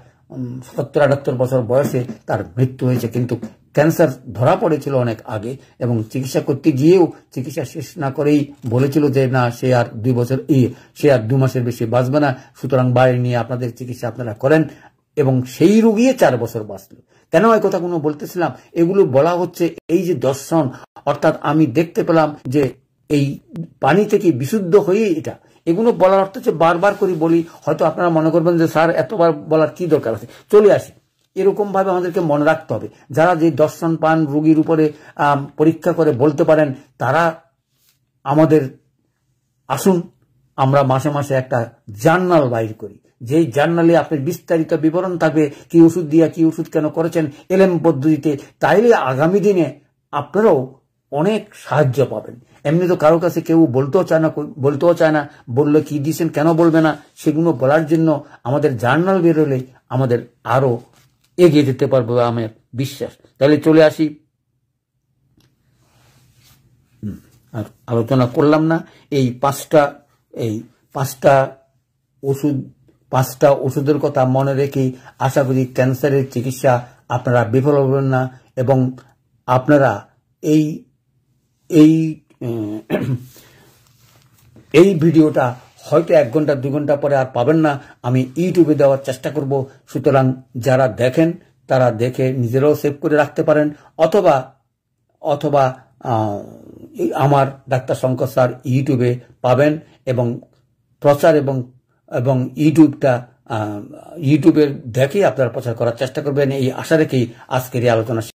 70-78 বছর বয়সে তার মৃত্যু হয়েছে, কিন্তু ক্যান্সার ধরা পড়েছিল অনেক আগে এবং চিকিৎসা করতে গিয়েও চিকিৎসা শেষ না করেই বলেছিল যে না, সে আর 2 মাসের বেশি বাঁচবে না, সুতরাং বাইরে নিয়ে আপনাদের চিকিৎসা আপনারা করেন। এবং সেই রোগী 4 বছর বাঁচল। কেন এই কথাগুলো বলতেছিলাম? এগুলো বলা হচ্ছে এই যে দর্শন, অর্থাৎ আমি দেখতে পেলাম যে এই পানি থেকে বিশুদ্ধ হয়ে এটা, এগুলো বলার অর্থ হচ্ছে বারবার করে বলি। হয়তো আপনারা মনে করবেন যে স্যার এতবার বলার কি দরকার আছে, চলে আসি। এরকম ভাবে আমাদেরকে মনে রাখতে হবে। যারা যে দর্শন পান রোগীর উপরে পরীক্ষা করে বলতে পারেন, তারা আমাদের আসুন, আমরা মাসে মাসে একটা জার্নাল বাইর করি, যেই জার্নালে আপনার বিস্তারিত বিবরণ থাকবে, কি ওষুধ দিয়া কি ওষুধ কেন করেছেন এলএম পদ্ধতিতে। তাইলে আগামী দিনে আপনারাও অনেক সাহায্য পাবেন। এমনি তো কারো কাছে কেউ বলতেও চায় না, বললে কি দিয়েছেন কেন বলবে না, সেগুলো বলার জন্য আমাদের জার্নাল বেরোলে আমাদের আরো এগিয়ে যেতে পারবো আমার বিশ্বাস। তাহলে চলে আসি, আর আলোচনা করলাম না। এই 5টা ওষুধের কথা মনে রেখেই আশা করি ক্যান্সারের চিকিৎসা আপনারা বিফল হবেন না। এবং আপনারা এই ভিডিওটা হয়তো 1 ঘন্টা 2 ঘন্টা পরে আর পাবেন না, আমি ইউটিউবে দেওয়ার চেষ্টা করব। সুতরাং যারা দেখেন তারা দেখে নিজেরাও সেভ করে রাখতে পারেন, অথবা আমার ডাক্তার শঙ্কর স্যার ইউটিউবে পাবেন এবং প্রচার এবং ইউটিউবের দেখে আপনারা প্রচার করার চেষ্টা করবেন। এই আশা রেখেই আজকের এই আলোচনা